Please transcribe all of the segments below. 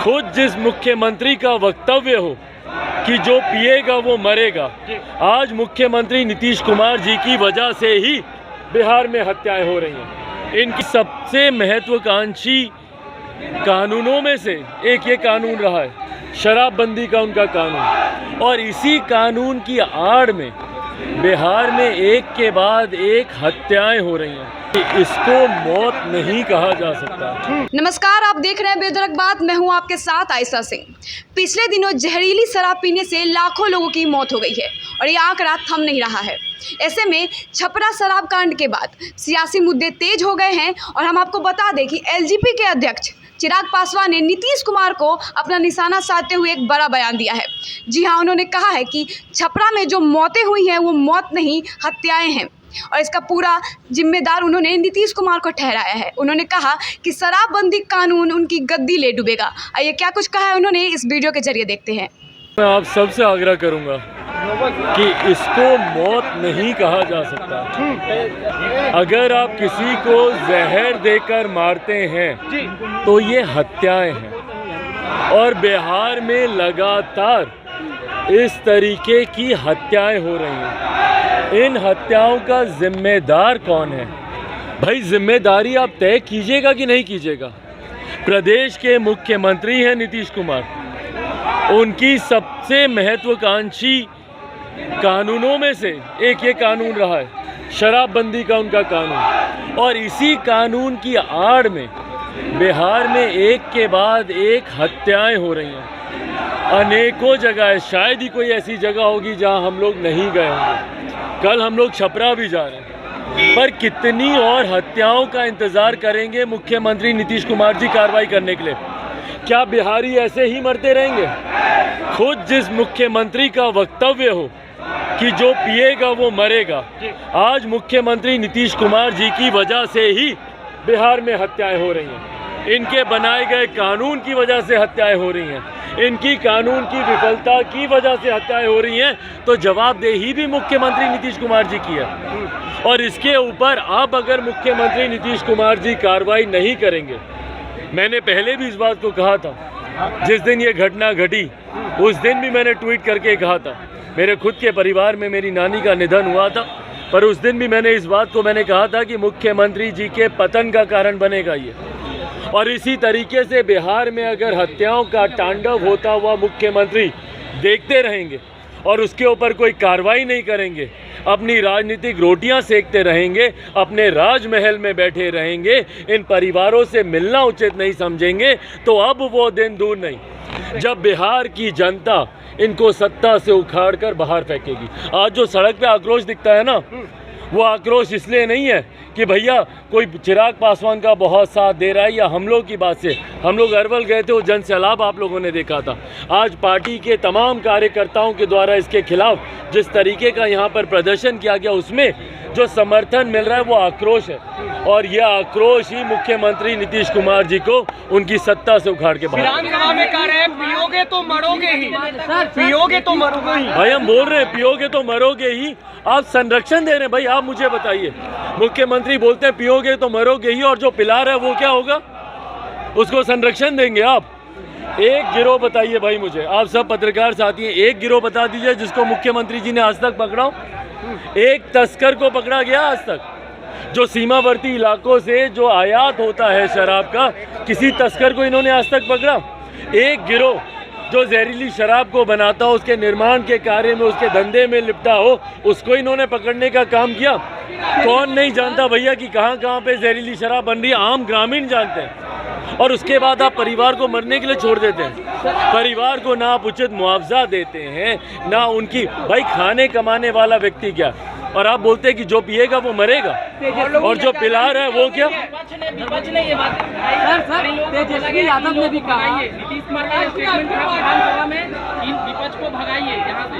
खुद जिस मुख्यमंत्री का वक्तव्य हो कि जो पिएगा वो मरेगा, आज मुख्यमंत्री नीतीश कुमार जी की वजह से ही बिहार में हत्याएं हो रही हैं। इनकी सबसे महत्वाकांक्षी कानूनों में से एक ये कानून रहा है, शराबबंदी का उनका कानून, और इसी कानून की आड़ में बिहार में एक के बाद एक हत्याएं हो रही हैं। इसको मौत नहीं कहा जा सकता। नमस्कार, आप देख रहे हैं बेधड़क बात। मैं हूं आपके साथ आयशा सिंह। पिछले दिनों जहरीली शराब पीने से लाखों लोगों की मौत हो गई है और ये आंकड़ा थम नहीं रहा है। ऐसे में छपरा शराब कांड के बाद सियासी मुद्दे तेज हो गए हैं और हम आपको बता दें कि एलजेपी के अध्यक्ष चिराग पासवान ने नीतीश कुमार को अपना निशाना साधते हुए एक बड़ा बयान दिया है। जी हाँ, उन्होंने कहा है कि छपरा में जो मौतें हुई हैं वो मौत नहीं, हत्याएं हैं, और इसका पूरा जिम्मेदार उन्होंने नीतीश कुमार को ठहराया है। उन्होंने कहा कि शराबबंदी कानून उनकी गद्दी ले डूबेगा। आइए क्या कुछ कहा है उन्होंने, इस वीडियो के जरिए देखते हैं। मैं आप सबसे आग्रह करूंगा कि इसको मौत नहीं कहा जा सकता। अगर आप किसी को जहर देकर मारते हैं तो ये हत्याएं हैं, और बिहार में लगातार इस तरीके की हत्याएं हो रही हैं। इन हत्याओं का जिम्मेदार कौन है? भाई, जिम्मेदारी आप तय कीजिएगा कि नहीं कीजिएगा। प्रदेश के मुख्यमंत्री हैं नीतीश कुमार, उनकी सबसे महत्वाकांक्षी कानूनों में से एक ये कानून रहा है, शराबबंदी का उनका कानून, और इसी कानून की आड़ में बिहार में एक के बाद एक हत्याएं हो रही हैं। अनेकों जगह, शायद ही कोई ऐसी जगह होगी जहां हम लोग नहीं गए होंगे। कल हम लोग छपरा भी जा रहे हैं, पर कितनी और हत्याओं का इंतजार करेंगे मुख्यमंत्री नीतीश कुमार जी कार्रवाई करने के लिए? क्या बिहारी ऐसे ही मरते रहेंगे? खुद जिस मुख्यमंत्री का वक्तव्य हो कि जो पिएगा वो मरेगा, आज मुख्यमंत्री नीतीश कुमार जी की वजह से ही बिहार में हत्याएं हो रही हैं। इनके बनाए गए कानून की वजह से हत्याएं हो रही हैं, इनकी कानून की विफलता की वजह से हत्याएं हो रही हैं। तो जवाबदेही भी मुख्यमंत्री नीतीश कुमार जी की है, और इसके ऊपर अब अगर मुख्यमंत्री नीतीश कुमार जी कार्रवाई नहीं करेंगे, मैंने पहले भी इस बात को कहा था, जिस दिन ये घटना घटी उस दिन भी मैंने ट्वीट करके कहा था, मेरे खुद के परिवार में मेरी नानी का निधन हुआ था, पर उस दिन भी मैंने इस बात को कहा था कि मुख्यमंत्री जी के पतन का कारण बनेगा ये। और इसी तरीके से बिहार में अगर हत्याओं का तांडव होता हुआ मुख्यमंत्री देखते रहेंगे और उसके ऊपर कोई कार्रवाई नहीं करेंगे, अपनी राजनीतिक रोटियां सेकते रहेंगे, अपने राजमहल में बैठे रहेंगे, इन परिवारों से मिलना उचित नहीं समझेंगे, तो अब वो दिन दूर नहीं जब बिहार की जनता इनको सत्ता से उखाड़कर बाहर फेंकेगी। आज जो सड़क पे आक्रोश दिखता है ना, वो आक्रोश इसलिए नहीं है कि भैया कोई चिराग पासवान का बहुत साथ दे रहा है, या हम लोग की बात से। हम लोग अरवल गए थे, वो जन सैलाब आप लोगों ने देखा था। आज पार्टी के तमाम कार्यकर्ताओं के द्वारा इसके खिलाफ जिस तरीके का यहाँ पर प्रदर्शन किया गया, उसमें जो समर्थन मिल रहा है वो आक्रोश है, और यह आक्रोश ही मुख्यमंत्री नीतीश कुमार जी को उनकी सत्ता से उखाड़ के बाहर। विधानसभा में कह रहे हैं पियोगे तो मरोगे ही, पियोगे तो मरोगे ही। भाई, हम बोल रहे हैं पियोगे तो मरोगे ही, आप संरक्षण दे रहे हैं। भाई, आप मुझे बताइए, मुख्यमंत्री बोलते हैं पियोगे तो मरोगे ही, और जो पिला रहा है वो क्या होगा? उसको संरक्षण देंगे आप? एक गिरोह बताइए भाई मुझे, आप सब पत्रकार साथी हैं, एक गिरोह बता दीजिए जिसको मुख्यमंत्री जी ने आज तक पकड़ा हो। एक तस्कर को पकड़ा गया आज तक? जो सीमावर्ती इलाकों से जो आयात होता है शराब का, किसी तस्कर को इन्होंने आज तक पकड़ा? एक गिरोह जो जहरीली शराब को बनाता हो, उसके निर्माण के कार्य में, उसके धंधे में लिपटा हो, उसको इन्होंने पकड़ने का काम किया? कौन नहीं जानता भैया कि कहाँ कहाँ पे जहरीली शराब बन रही है? आम ग्रामीण जानते हैं। और उसके बाद आप परिवार को मरने के लिए छोड़ देते हैं। परिवार को ना आप उचित मुआवजा देते हैं, ना उनकी, भाई खाने कमाने वाला व्यक्ति क्या, और आप बोलते हैं कि जो पिएगा वो मरेगा, और जो पिला रहा है वो क्या? विपक्ष ने ये बात तेजस्वी यादव ने भी कहा, नीतीश कुमार का स्टेटमेंट था विधानसभा में कि विपक्ष को भगाइए यहाँ से।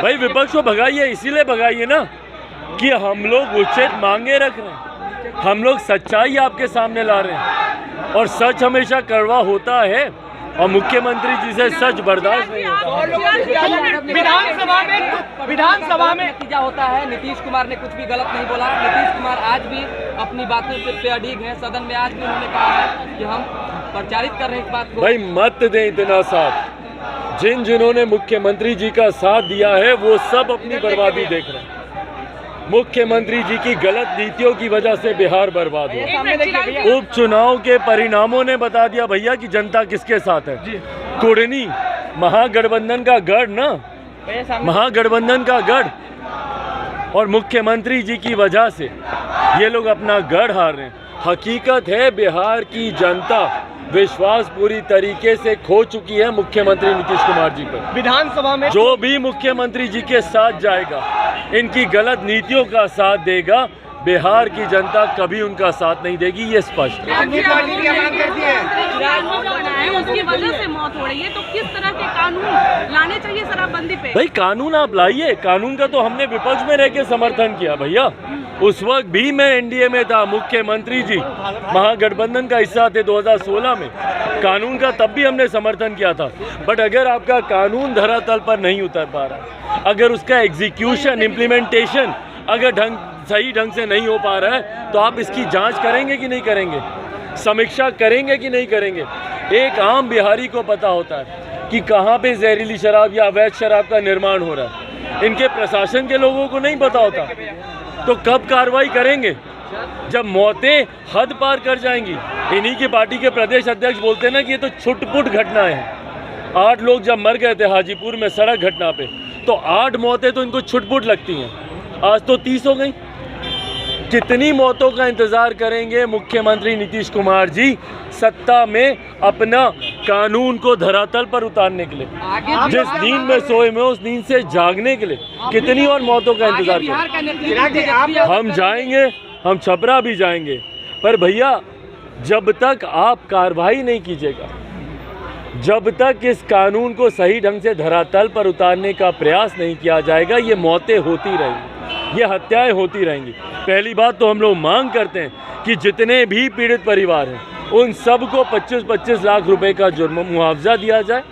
भाई, विपक्ष को भगाइए, इसीलिए भगाइए ना कि हम लोग उचित मांगे रख रहे हैं, हम लोग सच्चाई आपके सामने ला रहे हैं, और सच हमेशा कड़वा होता है, और मुख्यमंत्री जी से सच बर्दाश्त नहीं होता। विधानसभा में नतीजा होता है, नीतीश कुमार ने कुछ भी गलत नहीं बोला। नीतीश कुमार आज भी अपनी बातों पे अडिग हैं। सदन में आज भी उन्होंने कहा है कि हम प्रचारित कर रहे हैं इस बात को। भाई मत दें इतना साथ। जिन्होंने मुख्यमंत्री जी का साथ दिया है वो सब अपनी बर्बादी देख रहे हैं। मुख्यमंत्री जी की गलत नीतियों की वजह से बिहार बर्बाद हुआ। उपचुनाव के परिणामों ने बता दिया भैया कि जनता किसके साथ है। कुर्नी महागठबंधन का गढ़ ना, महागठबंधन का गढ़, और मुख्यमंत्री जी की वजह से ये लोग अपना गढ़ हार रहे हैं। हकीकत है बिहार की जनता विश्वास पूरी तरीके से खो चुकी है मुख्यमंत्री नीतीश कुमार जी पर। विधानसभा में जो भी मुख्यमंत्री जी के साथ जाएगा, इनकी गलत नीतियों का साथ देगा, बिहार की जनता कभी उनका साथ नहीं देगी, ये स्पष्ट है। उसकी वजह से मौत हो रही है, तो किस तरह के कानून लाने चाहिए शराबबंदी पे? भाई कानून आप लाइए, कानून का तो हमने विपक्ष में रह के समर्थन किया भैया। उस वक्त भी मैं एनडीए में था, मुख्यमंत्री जी महागठबंधन का हिस्सा थे 2016 में। कानून का तब भी हमने समर्थन किया था। बट अगर आपका कानून धरातल पर नहीं उतर पा रहा, अगर उसका एग्जीक्यूशन इम्प्लीमेंटेशन अगर सही ढंग से नहीं हो पा रहा है, तो आप इसकी जांच करेंगे कि नहीं करेंगे, समीक्षा करेंगे कि नहीं करेंगे? एक आम बिहारी को पता होता है कि कहाँ पे जहरीली शराब या अवैध शराब का निर्माण हो रहा है। इनके प्रशासन के लोगों को नहीं पता होता। तो कब कार्रवाई करेंगे? जब मौतें हद पार कर जाएंगी। इन्हीं की पार्टी के प्रदेश अध्यक्ष बोलते हैं ना कि ये तो छुटपुट घटना है। 8 लोग जब मर गए थे हाजीपुर में सड़क घटना पे, तो 8 मौतें तो इनको छुटपुट लगती हैं। आज तो 30 हो गई। कितनी मौतों का इंतजार करेंगे मुख्यमंत्री नीतीश कुमार जी सत्ता में अपना कानून को धरातल पर उतारने के लिए? जिस नींद में सोए में उस नींद से जागने के लिए कितनी और मौतों का इंतजार करेंगे? हम जाएंगे, हम छपरा भी जाएंगे, पर भैया जब तक आप कार्रवाई नहीं कीजिएगा, जब तक इस कानून को सही ढंग से धरातल पर उतारने का प्रयास नहीं किया जाएगा, ये मौतें होती रहेंगी, ये हत्याएं होती रहेंगी। पहली बात तो हम लोग मांग करते हैं कि जितने भी पीड़ित परिवार हैं उन सबको 25-25 लाख रुपए का जुर्म मुआवजा दिया जाए,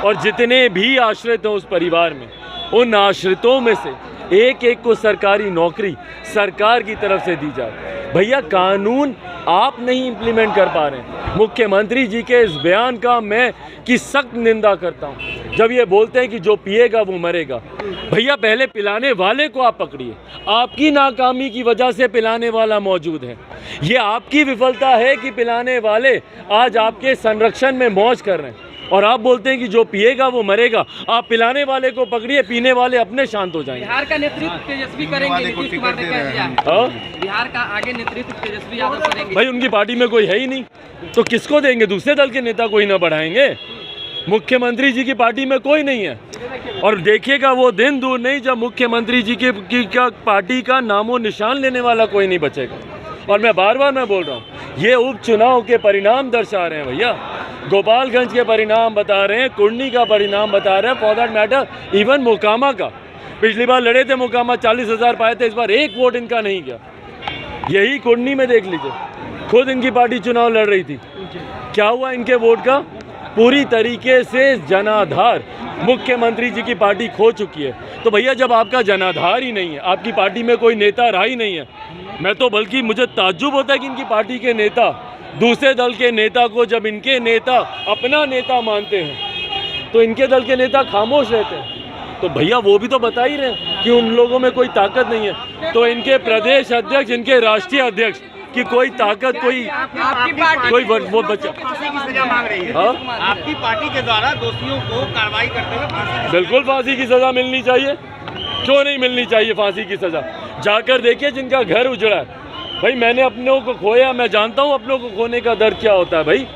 और जितने भी आश्रित हैं उस परिवार में, उन आश्रितों में से एक एक को सरकारी नौकरी सरकार की तरफ से दी जाए। भैया कानून आप नहीं इम्प्लीमेंट कर पा रहे हैं। मुख्यमंत्री जी के इस बयान का मैं की सख्त निंदा करता हूं, जब ये बोलते हैं कि जो पिएगा वो मरेगा। भैया पहले पिलाने वाले को आप पकड़िए। आपकी नाकामी की वजह से पिलाने वाला मौजूद है। ये आपकी विफलता है कि पिलाने वाले आज आपके संरक्षण में मौज कर रहे हैं, और आप बोलते हैं कि जो पिएगा वो मरेगा। आप पिलाने वाले को पकड़िए, पीने वाले अपने शांत हो जाएंगे। बिहार का नेतृत्व तेजस्वी करेंगे, नीतीश कुमार ने कह दिया है। बिहार का आगे नेतृत्व तेजस्वी यादव करेंगे। भाई उनकी पार्टी में कोई है ही नहीं, तो किसको देंगे? दूसरे दल के नेता कोई ना बढ़ाएंगे? मुख्यमंत्री जी की पार्टी में कोई नहीं है। और देखिएगा वो दिन दूर नहीं जब मुख्यमंत्री जी की पार्टी का नामो निशान लेने वाला कोई नहीं बचेगा। और मैं बार बार मैं बोल रहा हूँ, ये उपचुनाव के परिणाम दर्शा रहे हैं भैया। गोपालगंज के परिणाम बता रहे हैं, कुर्नी का परिणाम बता रहे हैं, for that matter even Mokama का। पिछली बार लड़े थे मोकामा, 40,000 पाए थे, इस बार एक वोट इनका नहीं गया। यही कुर्नी में देख लीजिए, खुद इनकी पार्टी चुनाव लड़ रही थी, क्या हुआ इनके वोट का? पूरी तरीके से जनाधार मुख्यमंत्री जी की पार्टी खो चुकी है। तो भैया जब आपका जनाधार ही नहीं है, आपकी पार्टी में कोई नेता रहा ही नहीं है, मैं तो बल्कि मुझे ताज्जुब होता है कि इनकी पार्टी के नेता दूसरे दल के नेता को जब इनके नेता अपना नेता मानते हैं तो इनके दल के नेता खामोश रहते हैं। तो भैया वो भी तो बता ही रहे हैं कि उन लोगों में कोई ताकत नहीं है। तो इनके प्रदेश अध्यक्ष, इनके राष्ट्रीय अध्यक्ष की कोई ताकत, कोई वो बच्चा फांसी की सजा मांग रही है। आपकी पार्टी के द्वारा दोषियों को कार्रवाई करते हुए फांसी, बिल्कुल फांसी की सजा मिलनी चाहिए। क्यों नहीं मिलनी चाहिए फांसी की सजा? जाकर देखिए जिनका घर उजड़ा है। भाई मैंने अपनों को खोया, मैं जानता हूँ अपनों को खोने का दर्द क्या होता है। भाई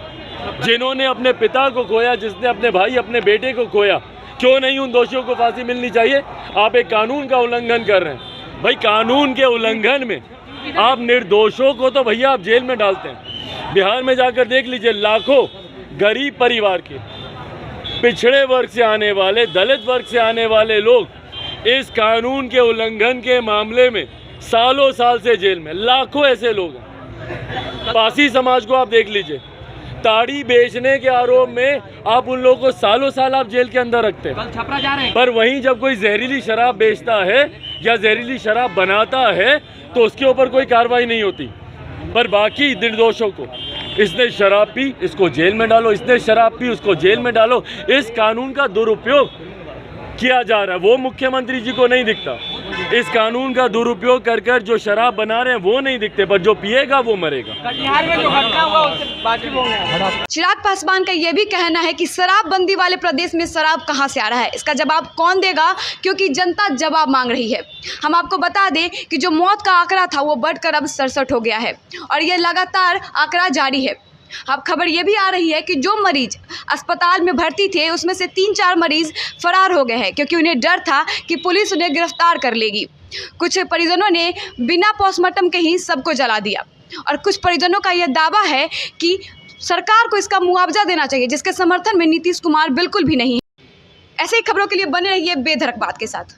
जिन्होंने अपने पिता को खोया, जिसने अपने भाई अपने बेटे को खोया, क्यों नहीं उन दोषियों को फांसी मिलनी चाहिए? आप एक कानून का उल्लंघन कर रहे हैं। भाई कानून के उल्लंघन में आप निर्दोषों को तो भैया आप जेल में डालते हैं। बिहार में जाकर देख लीजिए, लाखों गरीब परिवार के, पिछड़े वर्ग से आने वाले, दलित वर्ग से आने वाले लोग इस कानून के उल्लंघन के मामले में सालों साल से जेल में, लाखों ऐसे लोग हैं। पासी समाज को आप देख लीजिए, ताड़ी बेचने के आरोप में आप उन लोगों को सालों साल आप जेल के अंदर रखते हैं। छपरा जा रहे हैं। पर वहीं जब कोई जहरीली शराब बेचता है या जहरीली शराब बनाता है तो उसके ऊपर कोई कार्रवाई नहीं होती, पर बाकी निर्दोषों को इसने शराब पी, इसको जेल में डालो, इसने शराब पी, उसको जेल में डालो। इस कानून का दुरुपयोग किया जा रहा है, वो मुख्यमंत्री जी को नहीं दिखता। इस कानून का दुरुपयोग कर कर जो शराब बना रहे हैं वो नहीं दिखते, पर जो पिएगा वो मरेगा। कटिहार में जो घटना हुआ उससे बाकी लोग हैं। चिराग पासवान का यह भी कहना है कि शराबबंदी वाले प्रदेश में शराब कहां से आ रहा है, इसका जवाब कौन देगा, क्योंकि जनता जवाब मांग रही है। हम आपको बता दें कि जो मौत का आंकड़ा था वो बढ़कर अब 67 हो गया है और ये लगातार आंकड़ा जारी है। अब खबर ये भी आ रही है कि जो मरीज अस्पताल में भर्ती थे उसमें से 3-4 मरीज फरार हो गए हैं, क्योंकि उन्हें डर था कि पुलिस उन्हें गिरफ्तार कर लेगी। कुछ परिजनों ने बिना पोस्टमार्टम के ही सबको जला दिया और कुछ परिजनों का यह दावा है कि सरकार को इसका मुआवजा देना चाहिए, जिसके समर्थन में नीतीश कुमार बिल्कुल भी नहीं है। ऐसे ही खबरों के लिए बने रहिए बेधड़क बात के साथ।